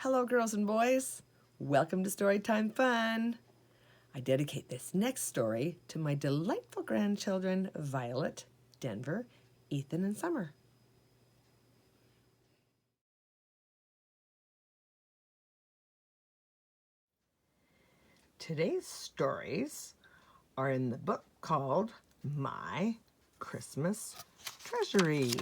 Hello, girls and boys. Welcome to Storytime Fun. I dedicate this next story to my delightful grandchildren, Violet, Denver, Ethan, and Summer. Today's stories are in the book called My Christmas Treasury.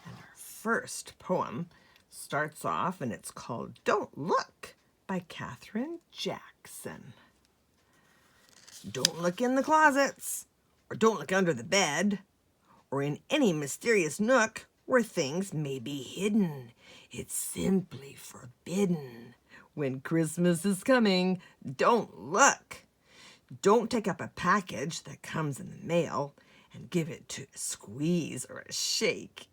And our first poem starts off, and it's called Don't Look by Katherine Jackson. Don't look in the closets, or don't look under the bed, or in any mysterious nook where things may be hidden. It's simply forbidden. When Christmas is coming, don't look. Don't take up a package that comes in the mail and give it to a squeeze or a shake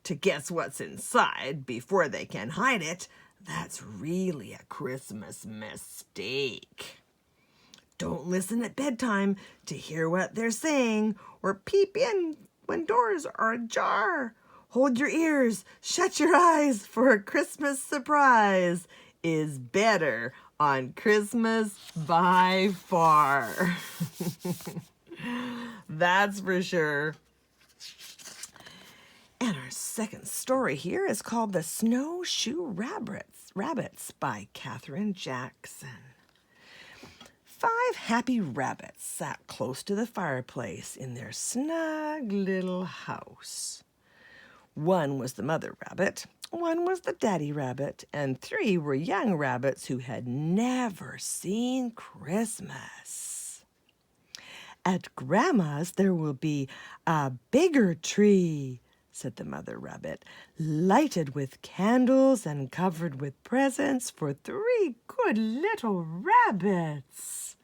to guess what's inside before they can hide it. That's really a Christmas mistake. Don't listen at bedtime to hear what they're saying or peep in when doors are ajar. Hold your ears, shut your eyes, for a Christmas surprise is better on Christmas by far. That's for sure. And our second story here is called The Snowshoe Rabbits by Katherine Jackson. 5 happy rabbits sat close to the fireplace in their snug little house. 1 was the mother rabbit, 1 was the daddy rabbit, and 3 were young rabbits who had never seen Christmas. At Grandma's there will be a bigger tree, said the mother rabbit, lighted with candles and covered with presents for 3 good little rabbits.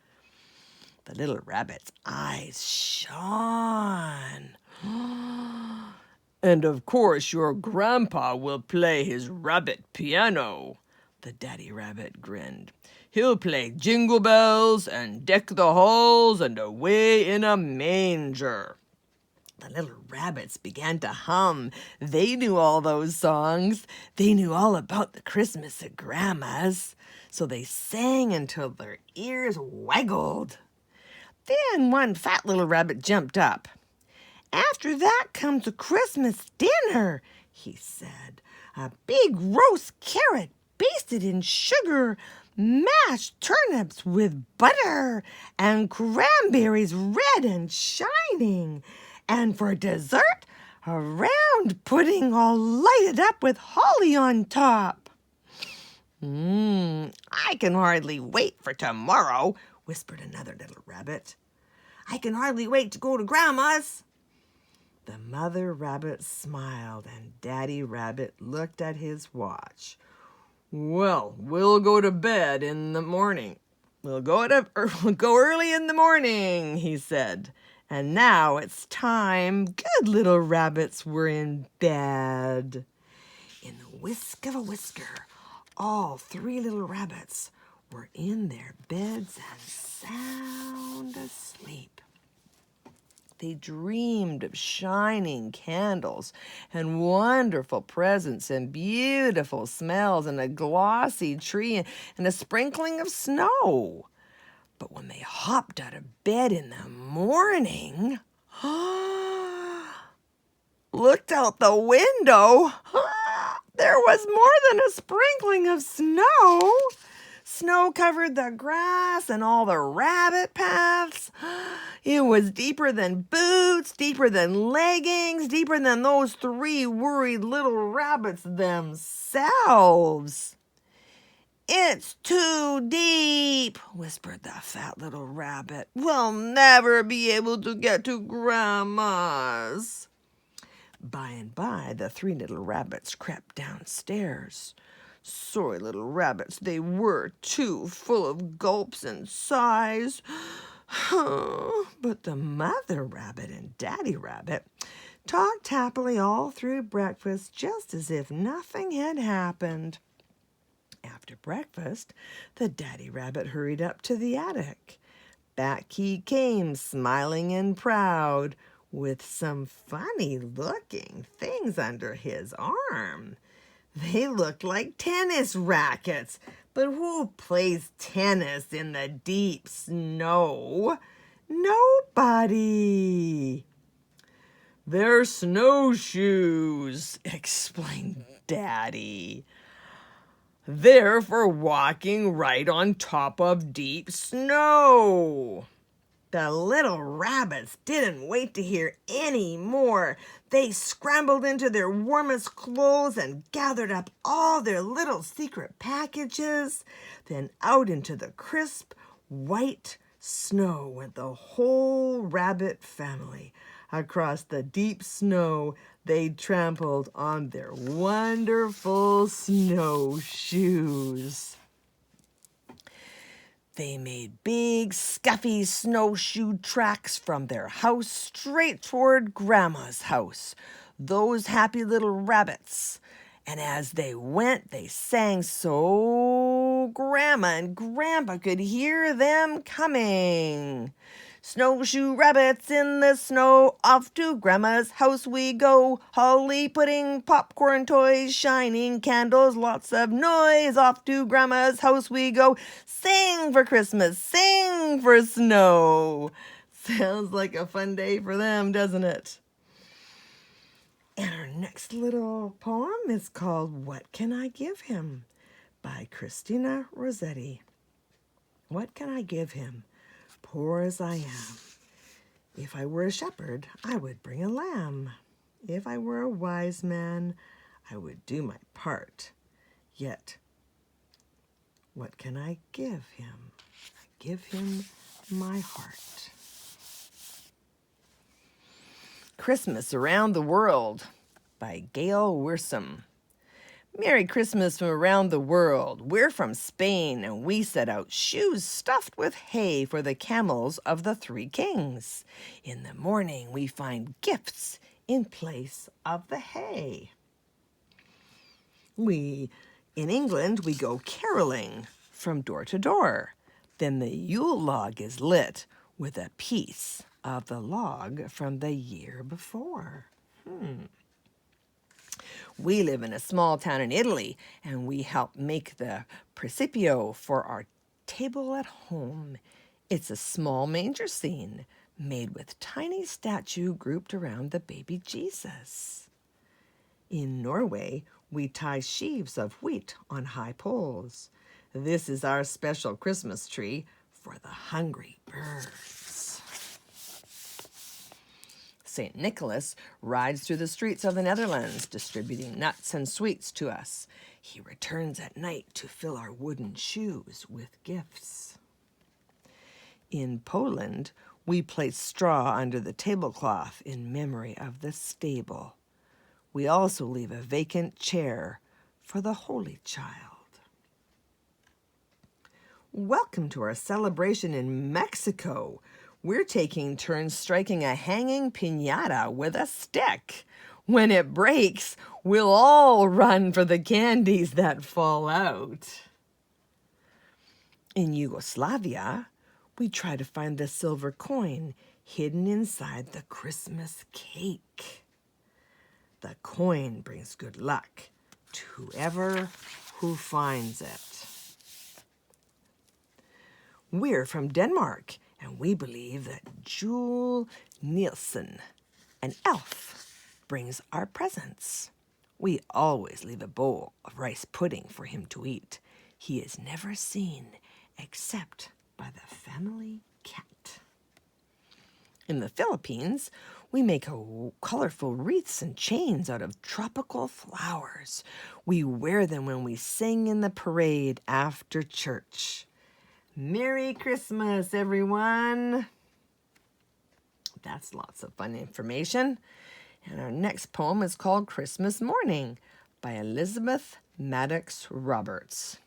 The little rabbit's eyes shone. And of course your grandpa will play his rabbit piano, the daddy rabbit grinned. He'll play jingle bells and deck the halls and away in a manger. The little rabbits began to hum. They knew all those songs. They knew all about the Christmas at Grandma's. So they sang until their ears waggled. Then one fat little rabbit jumped up. After that comes a Christmas dinner, he said. A big roast carrot basted in sugar, mashed turnips with butter, and cranberries red and shining. And for dessert, a round pudding all lighted up with holly on top. I can hardly wait for tomorrow, whispered another little rabbit. I can hardly wait to go to Grandma's. The mother rabbit smiled, and Daddy Rabbit looked at his watch. Well, we'll go to bed in the morning. We'll go early in the morning, he said. And now it's time. Good little rabbits were in bed. In the whisk of a whisker, all 3 little rabbits were in their beds and sound asleep. They dreamed of shining candles and wonderful presents and beautiful smells and a glossy tree and a sprinkling of snow. But when they hopped out of bed in the morning, looked out the window, there was more than a sprinkling of snow. Snow covered the grass and all the rabbit paths. It was deeper than boots, deeper than leggings, deeper than those 3 worried little rabbits themselves. It's too deep, whispered the fat little rabbit. We'll never be able to get to Grandma's. By and by, the 3 little rabbits crept downstairs. Sorry little rabbits they were, too, full of gulps and sighs. But the mother rabbit and daddy rabbit talked happily all through breakfast, just as if nothing had happened. After breakfast, the daddy rabbit hurried up to the attic. Back he came, smiling and proud, with some funny-looking things under his arm. They looked like tennis rackets, but who plays tennis in the deep snow? Nobody. "They're snowshoes," explained Daddy. "They're for walking right on top of deep snow." The little rabbits didn't wait to hear any more. They scrambled into their warmest clothes and gathered up all their little secret packages. Then out into the crisp, white snow went the whole rabbit family. Across the deep snow, they trampled on their wonderful snowshoes. They made big, scuffy snowshoe tracks from their house straight toward Grandma's house. Those happy little rabbits. And as they went, they sang so Grandma and Grandpa could hear them coming. "Snowshoe rabbits in the snow, off to Grandma's house we go. Holly pudding, popcorn toys, shining candles, lots of noise. Off to Grandma's house we go. Sing for Christmas, sing for snow." Sounds like a fun day for them, doesn't it? And our next little poem is called "What Can I Give Him?" by Christina Rossetti. What can I give him, poor as I am? If I were a shepherd, I would bring a lamb. If I were a wise man, I would do my part. Yet, what can I give him? I give him my heart. Christmas Around the World by Gail Wirsum. Merry Christmas from around the world. We're from Spain, and we set out shoes stuffed with hay for the camels of the three kings. In the morning, we find gifts in place of the hay. In England, we go caroling from door to door. Then the Yule log is lit with a piece of the log from the year before. We live in a small town in Italy, and we help make the presepio for our table at home. It's a small manger scene made with tiny statue grouped around the baby Jesus. In Norway, we tie sheaves of wheat on high poles. This is our special Christmas tree for the hungry birds. St. Nicholas rides through the streets of the Netherlands, distributing nuts and sweets to us. He returns at night to fill our wooden shoes with gifts. In Poland, we place straw under the tablecloth in memory of the stable. We also leave a vacant chair for the Holy Child. Welcome to our celebration in Mexico. We're taking turns striking a hanging piñata with a stick. When it breaks, we'll all run for the candies that fall out. In Yugoslavia, we try to find the silver coin hidden inside the Christmas cake. The coin brings good luck to whoever who finds it. We're from Denmark, and we believe that Jule Nielsen, an elf, brings our presents. We always leave a bowl of rice pudding for him to eat. He is never seen except by the family cat. In the Philippines, we make colorful wreaths and chains out of tropical flowers. We wear them when we sing in the parade after church. Merry Christmas, everyone. That's lots of fun information. And our next poem is called Christmas Morning by Elizabeth Maddox Roberts.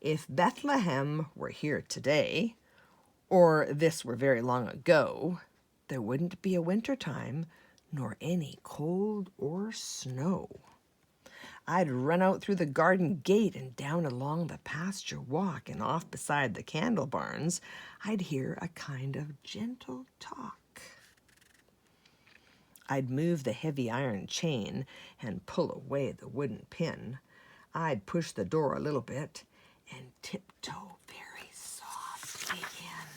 If Bethlehem were here today, or this were very long ago, there wouldn't be a winter time nor any cold or snow. I'd run out through the garden gate and down along the pasture walk, and off beside the candle barns, I'd hear a kind of gentle talk. I'd move the heavy iron chain and pull away the wooden pin. I'd push the door a little bit and tiptoe very softly in.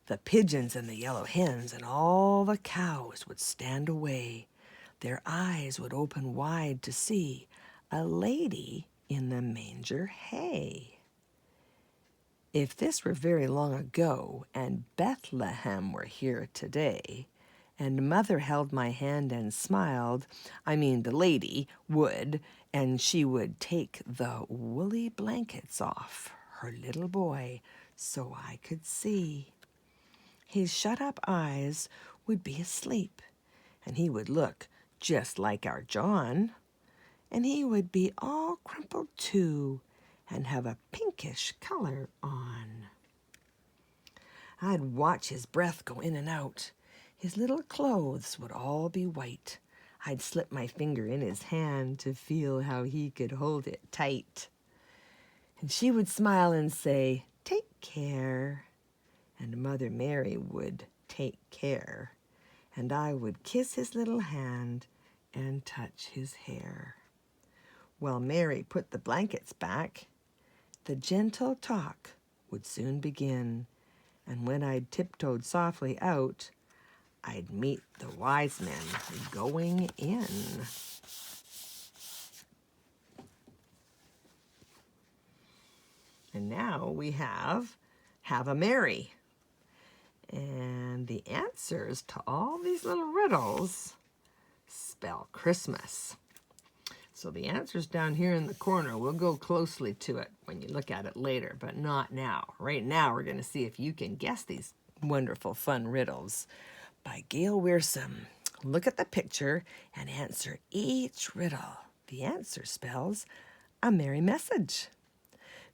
The pigeons and the yellow hens and all the cows would stand away. Their eyes would open wide to see a lady in the manger hay. If this were very long ago and Bethlehem were here today, and Mother held my hand and smiled, the lady would, and she would take the woolly blankets off her little boy so I could see. His shut-up eyes would be asleep, and he would look just like our John, and he would be all crumpled too and have a pinkish color on. I'd watch his breath go in and out. His little clothes would all be white. I'd slip my finger in his hand to feel how he could hold it tight. And she would smile and say, "Take care." And Mother Mary would take care. And I would kiss his little hand and touch his hair. While Mary put the blankets back, the gentle talk would soon begin. And when I'd tiptoed softly out, I'd meet the wise men going in. And now we have a Mary. And the answers to all these little riddles spell Christmas. So the answer's down here in the corner. We'll go closely to it when you look at it later, but not now. Right now, we're going to see if you can guess these wonderful, fun riddles by Gail Wearsome. Look at the picture and answer each riddle. The answer spells a merry message.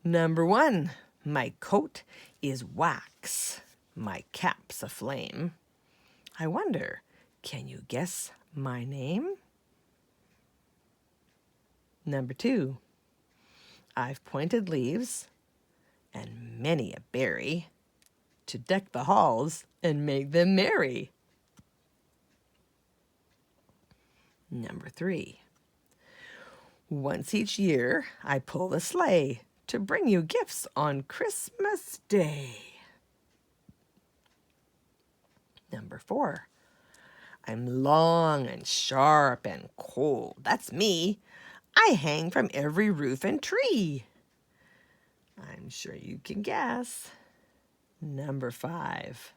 Number 1, my coat is wax. My cap's a flame. I wonder, can you guess my name? Number 2, I've pointed leaves and many a berry to deck the halls and make them merry. Number 3, once each year I pull the sleigh to bring you gifts on Christmas Day. Number 4, I'm long and sharp and cold. That's me. I hang from every roof and tree. I'm sure you can guess. Number 5,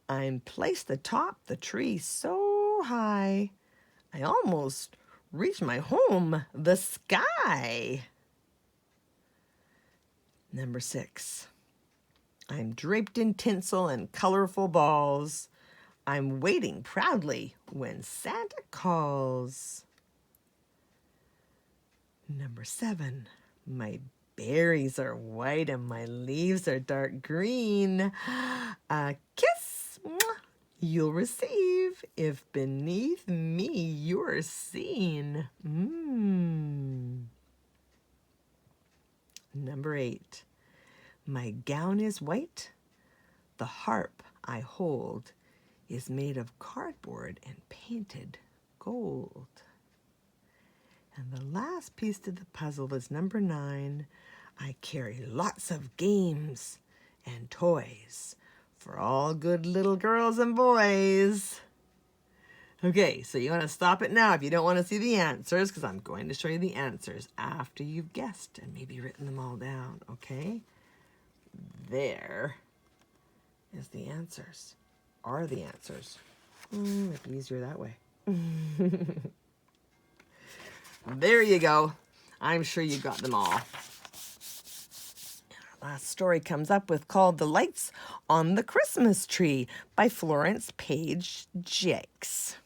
I'm placed atop the tree so high, I almost reach my home, the sky. Number 6, I'm draped in tinsel and colorful balls. I'm waiting proudly when Santa calls. Number 7, my berries are white and my leaves are dark green. A kiss you'll receive if beneath me you're seen. Number 8, my gown is white. The harp I hold is made of cardboard and painted gold. And the last piece to the puzzle is number 9. I carry lots of games and toys for all good little girls and boys. Okay, so you want to stop it now if you don't want to see the answers, because I'm going to show you the answers after you've guessed and maybe written them all down, okay? There is the answers, are the answers. It'd be easier that way. There you go. I'm sure you got them all. Our last story comes up with called The Lights on the Christmas Tree by Florence Page Jakes.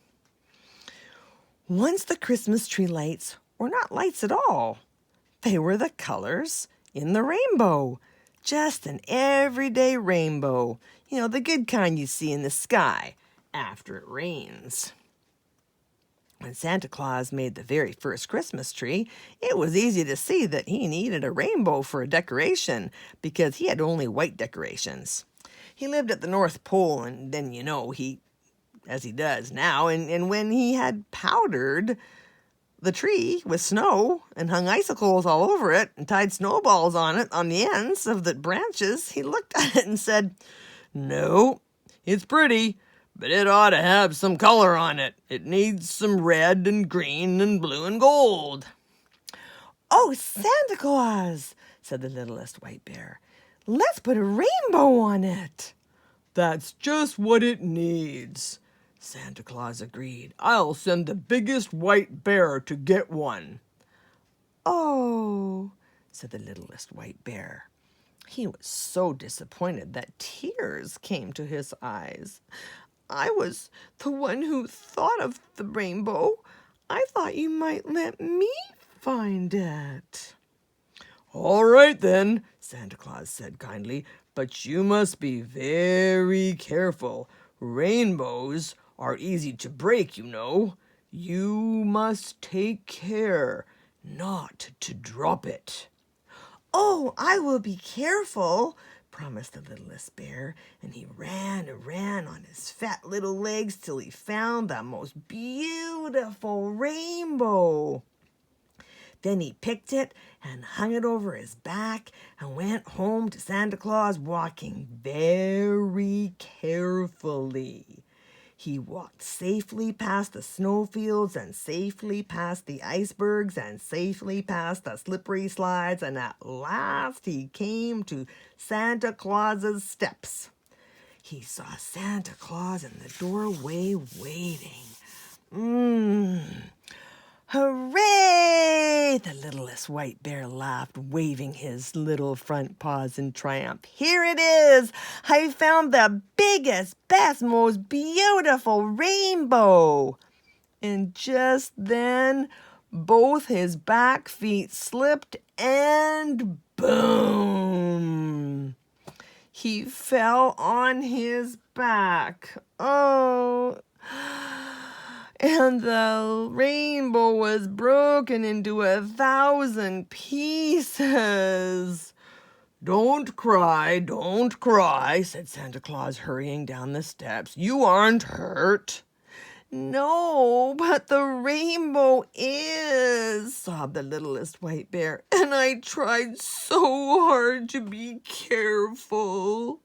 Once the Christmas tree lights were not lights at all. They were the colors in the rainbow. Just an everyday rainbow. You know, the good kind you see in the sky after it rains. When Santa Claus made the very first Christmas tree, it was easy to see that he needed a rainbow for a decoration because he had only white decorations. He lived at the North Pole, and then, as he does now, and when he had powdered the tree with snow and hung icicles all over it and tied snowballs on it on the ends of the branches, he looked at it and said, "No, it's pretty, but it ought to have some color on it. It needs some red and green and blue and gold." "Oh, Santa Claus," said the littlest white bear, "let's put a rainbow on it." "That's just what it needs," Santa Claus agreed. "I'll send the biggest white bear to get one." "Oh," said the littlest white bear. He was so disappointed that tears came to his eyes. "I was the one who thought of the rainbow. I thought you might let me find it." "All right then," Santa Claus said kindly, "but you must be very careful. Rainbows are easy to break, you know. You must take care not to drop it." "Oh, I will be careful," promised the littlest bear, and he ran and ran on his fat little legs till he found the most beautiful rainbow. Then he picked it and hung it over his back and went home to Santa Claus walking very carefully. He walked safely past the snowfields and safely past the icebergs and safely past the slippery slides, and at last he came to Santa Claus's steps. He saw Santa Claus in the doorway waiting. "Hooray!" the littlest white bear laughed, waving his little front paws in triumph. "Here it is! I found the biggest, best, most beautiful rainbow!" And just then, both his back feet slipped and boom! He fell on his back. Oh! And the rainbow was broken into 1,000 pieces. Don't cry," said Santa Claus, hurrying down the steps. "You aren't hurt." "No, but the rainbow is," sobbed the littlest white bear, "and I tried so hard to be careful."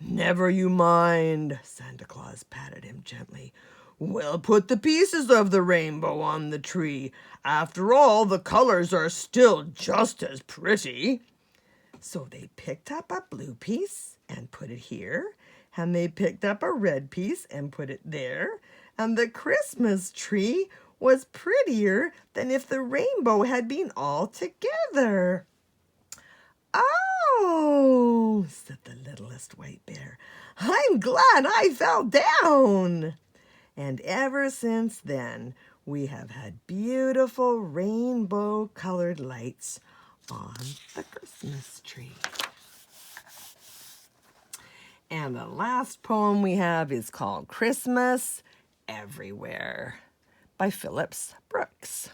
"Never you mind," Santa Claus patted him gently. "We'll put the pieces of the rainbow on the tree. After all, the colors are still just as pretty." So they picked up a blue piece and put it here, and they picked up a red piece and put it there, and the Christmas tree was prettier than if the rainbow had been all together. "Oh," said the littlest white bear, "I'm glad I fell down." And ever since then, we have had beautiful rainbow-colored lights on the Christmas tree. And the last poem we have is called Christmas Everywhere by Phillips Brooks.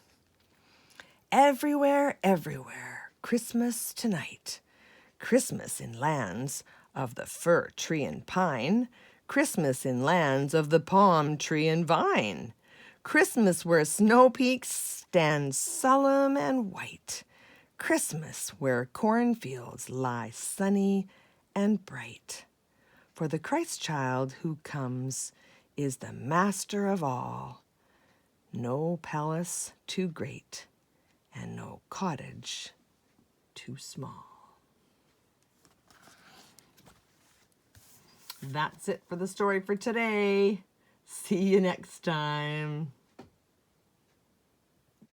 Everywhere, everywhere, Christmas tonight. Christmas in lands of the fir tree and pine. Christmas in lands of the palm tree and vine. Christmas where snow peaks stand solemn and white. Christmas where cornfields lie sunny and bright. For the Christ child who comes is the master of all. No palace too great and no cottage too small. That's it for the story for today. See you next time.